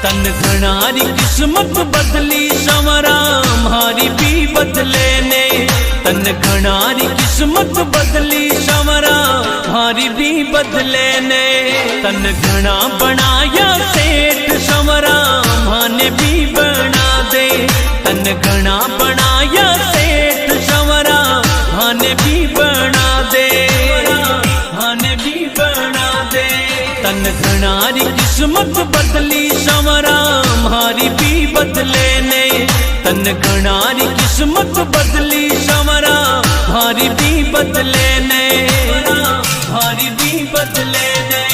तन घणारी किस्मत बदली संवरा मारी भी बदले ने। तन घणारी किस्मत बदली संवरा मारी भी बदले ने। तन घना बनाया सेठ संवरा माने भी बना दे। तन घना बनाया सेठ संवरा माने भी बना दे। माने भी बना दे। तन घणारी किस्मत बदली संवरा मारी भी बदले ने। तन घणारी किस्मत बदली संवरा मारी भी बदले ने। मारी भी बदले ने।